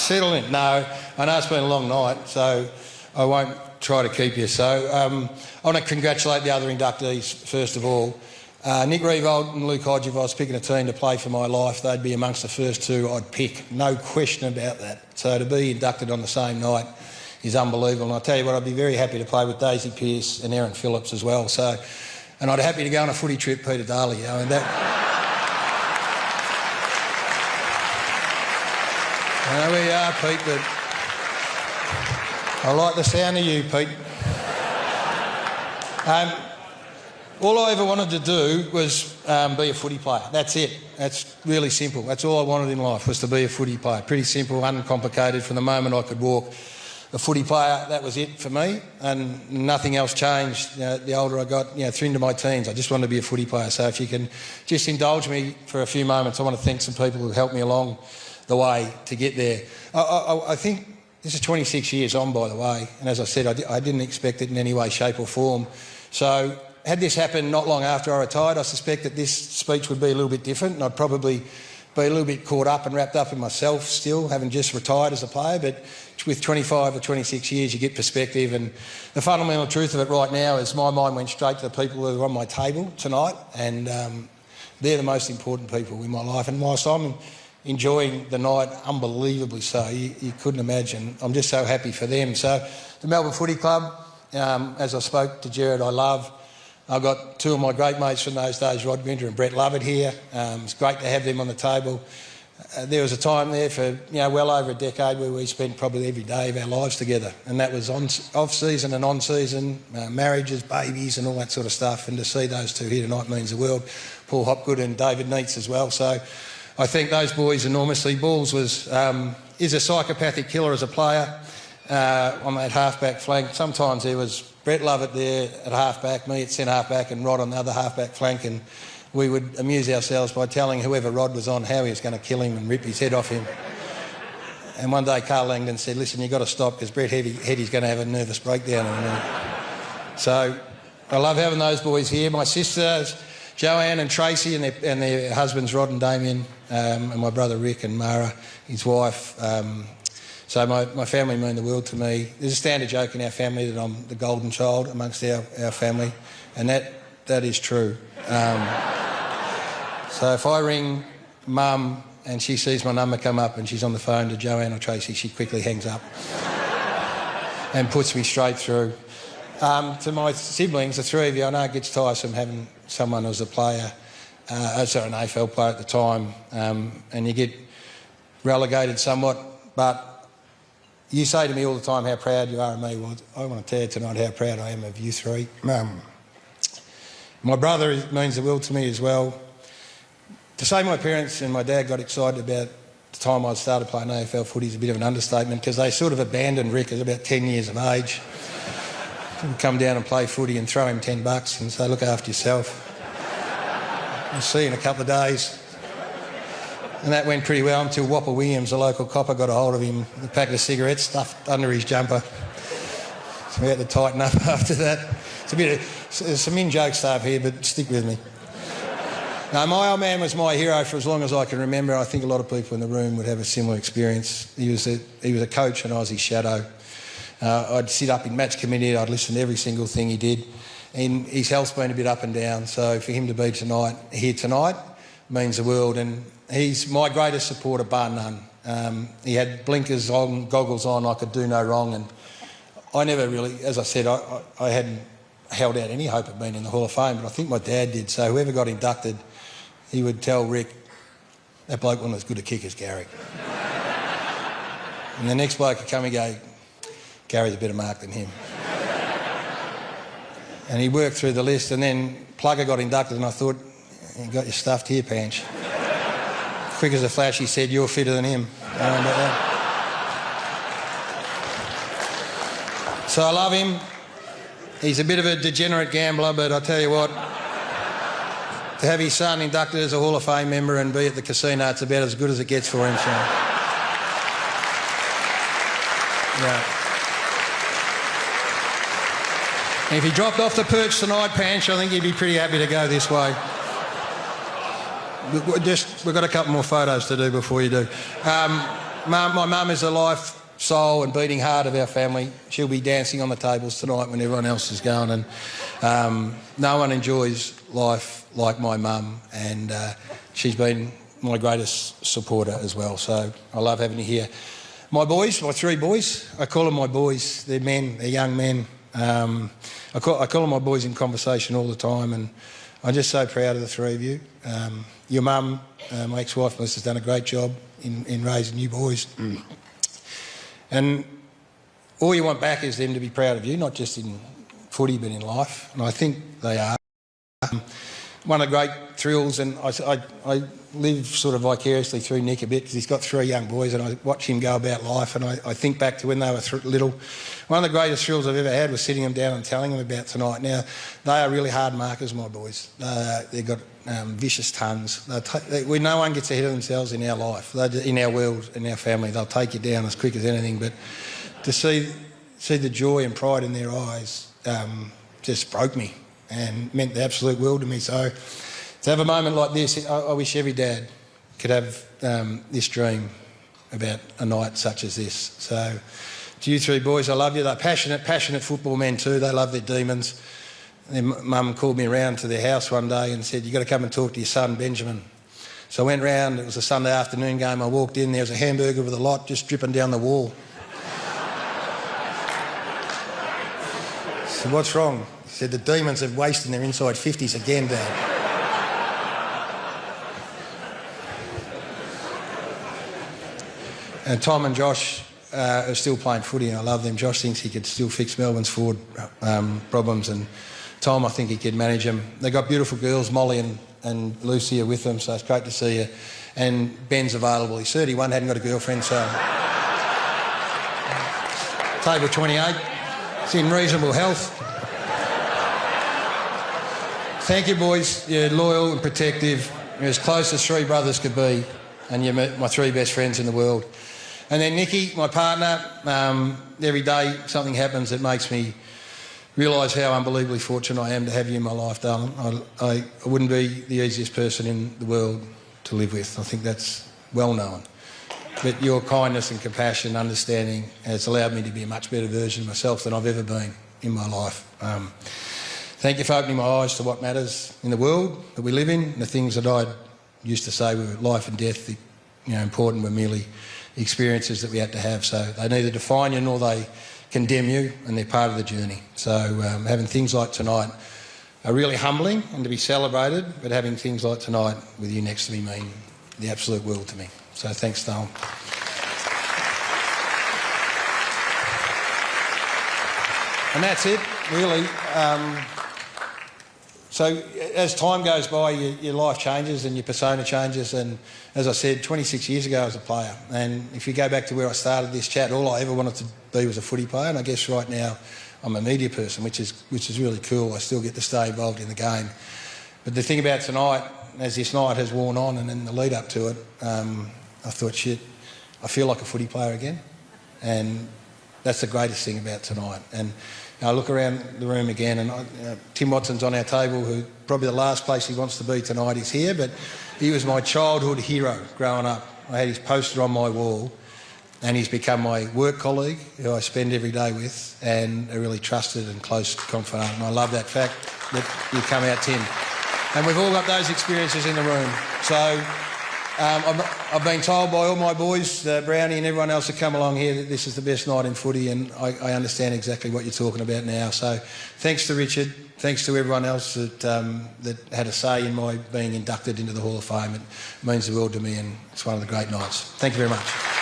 Settle in. No, I know it's been a long night, so I won't try to keep you. So I want to congratulate the other inductees, first of all. Nick Revolt and Luke Hodge, if I was picking a team to play for my life, they'd be amongst the first two I'd pick. No question about that. So to be inducted on the same night is unbelievable. And I'll tell you what, I'd be very happy to play with Daisy Pearce and Aaron Phillips as well. So, and I'd be happy to go on a footy trip, Peter Daly. You know, and that... There we are, Pete, but I like the sound of you, Pete. All I ever wanted to do was be a footy player. That's it. That's really simple. That's all I wanted in life, was to be a footy player. Pretty simple, uncomplicated. From the moment I could walk, a footy player, that was it for me, and nothing else changed. You know, the older I got, through into my teens, I just wanted to be a footy player. So if you can just indulge me for a few moments, I want to thank some people who helped me along the way to get there. I think this is 26 years on, by the way, and as I said, I didn't expect it in any way, shape or form. So had this happened not long after I retired, I suspect that this speech would be a little bit different, and I'd probably be a little bit caught up and wrapped up in myself still, having just retired as a player. But with 25 or 26 years, you get perspective, and the fundamental truth of it right now is my mind went straight to the people who are on my table tonight, and they're the most important people in my life. And whilst I'm enjoying the night unbelievably so, you couldn't imagine, I'm just so happy for them. So the Melbourne Footy Club, as I spoke to Jared, I love. I've got two of my great mates from those days, Rod Winter and Brett Lovett here. It's great to have them on the table. There was a time there for well over a decade where we spent probably every day of our lives together, and that was off-season and on-season, marriages, babies and all that sort of stuff. And to see those two here tonight means the world. Paul Hopgood and David Neitz as well. So I thank those boys enormously. Balls is a psychopathic killer as a player on that half-back flank. Sometimes there was Brett Lovett there at half-back, me at centre-half-back and Rod on the other half-back flank, and we would amuse ourselves by telling whoever Rod was on how he was going to kill him and rip his head off him. And one day Carl Langdon said, listen, you've got to stop because Brett Heady's going to have a nervous breakdown in a minute. So I love having those boys here. My sisters, Joanne and Tracy, and their husbands, Rod and Damien, and my brother Rick and Mara, his wife. So my family mean the world to me. There's a standard joke in our family that I'm the golden child amongst our family, and that is true. So if I ring Mum and she sees my number come up and she's on the phone to Joanne or Tracy, she quickly hangs up and puts me straight through. To my siblings, the three of you, I know it gets tiresome having someone who's a player, an AFL player at the time, and you get relegated somewhat, but you say to me all the time how proud you are of me. Well, I want to tell you tonight how proud I am of you three. My brother means the world to me as well. To say my parents and my dad got excited about the time I started playing AFL footy is a bit of an understatement, because they sort of abandoned Rick at about 10 years of age. He'd come down and play footy and throw him $10 and say, look after yourself. I'll see you in a couple of days. And that went pretty well until Whopper Williams, a local copper, got a hold of him, a packet of cigarettes stuffed under his jumper. So we had to tighten up after that. There's some in-joke stuff here, but stick with me. No, my old man was my hero for as long as I can remember. I think a lot of people in the room would have a similar experience. He was a coach and I was his shadow. I'd sit up in match committee, I'd listen to every single thing he did. And his health's been a bit up and down, so for him to be here tonight means the world. And he's my greatest supporter, bar none. He had blinkers on, goggles on, I could do no wrong. And I never really, as I said, I hadn't held out any hope of being in the Hall of Fame, but I think my dad did. So whoever got inducted, he would tell Rick, that bloke wasn't as good a kick as Garry. And the next bloke would come and go, Gary's a better mark than him. And he worked through the list, and then Plugger got inducted, and I thought, you got your stuffed here, Panch. Quick as a flash, he said, you're fitter than him. So I love him. He's a bit of a degenerate gambler, but I tell you what, to have his son inducted as a Hall of Fame member and be at the casino, it's about as good as it gets for him. So. Yeah. And if he dropped off the perch tonight, Panch, I think he'd be pretty happy to go this way. We've got a couple more photos to do before you do. My mum is the life, soul and beating heart of our family. She'll be dancing on the tables tonight when everyone else is going, and no one enjoys life like my mum, and she's been my greatest supporter as well, so I love having you here. My boys, my three boys, I call them my boys. They're men, they're young men. I call them my boys in conversation all the time, and I'm just so proud of the three of you. Your mum, my ex-wife, Melissa's done a great job in raising you boys. And all you want back is them to be proud of you, not just in footy but in life, and I think they are. One of the great thrills, and I live sort of vicariously through Nick a bit because he's got three young boys, and I watch him go about life, and I think back to when they were little. One of the greatest thrills I've ever had was sitting them down and telling them about tonight. Now, they are really hard markers, my boys. They've got vicious tongues. No one gets ahead of themselves in our life, in our world, in our family. They'll take you down as quick as anything, but to see the joy and pride in their eyes just broke me and meant the absolute world to me. So to have a moment like this, I wish every dad could have this dream about a night such as this. So to you three boys, I love you. They're passionate football men too. They love their demons. Their mum called me around to their house one day and said, "You've got to come and talk to your son, Benjamin." So I went round. It was a Sunday afternoon game. I walked in. There was a hamburger with a lot just dripping down the wall. I said, "What's wrong?" He said, "The demons are wasting their inside 50s again, Dad." And Tom and Josh are still playing footy, and I love them. Josh thinks he could still fix Melbourne's forward problems, and Tom, I think he could manage them. They've got beautiful girls, Molly and Lucy are with them, so it's great to see you. And Ben's available. He's 31, hadn't got a girlfriend, so... Table 28. It's in reasonable health. Thank you, boys. You're loyal and protective. You're as close as three brothers could be, and you're my three best friends in the world. And then Nikki, my partner, every day something happens that makes me realise how unbelievably fortunate I am to have you in my life, darling. I wouldn't be the easiest person in the world to live with. I think that's well known. But your kindness and compassion and understanding has allowed me to be a much better version of myself than I've ever been in my life. Thank you for opening my eyes to what matters in the world that we live in, and the things that I used to say were life and death, important were merely experiences that we had to have. So they neither define you nor they condemn you, and they're part of the journey. So having things like tonight are really humbling and to be celebrated, but having things like tonight with you next to me mean the absolute world to me. So thanks, Darren. And that's it, really. So as time goes by, your life changes and your persona changes, and as I said, 26 years ago I was a player, and if you go back to where I started this chat, all I ever wanted to be was a footy player, and I guess right now I'm a media person, which is really cool. I still get to stay involved in the game. But the thing about tonight, as this night has worn on and in the lead up to it, I thought, shit, I feel like a footy player again, and that's the greatest thing about tonight. And I look around the room again, and Tim Watson's on our table, who probably the last place he wants to be tonight is here, but he was my childhood hero growing up. I had his poster on my wall, and he's become my work colleague, who I spend every day with, and a really trusted and close confidant. And I love that fact that you come out, Tim. And we've all got those experiences in the room. So I've been told by all my boys, Brownie and everyone else that come along here, that this is the best night in footy, and I understand exactly what you're talking about now. So thanks to Richard, thanks to everyone else that had a say in my being inducted into the Hall of Fame. It means the world to me, and it's one of the great nights. Thank you very much.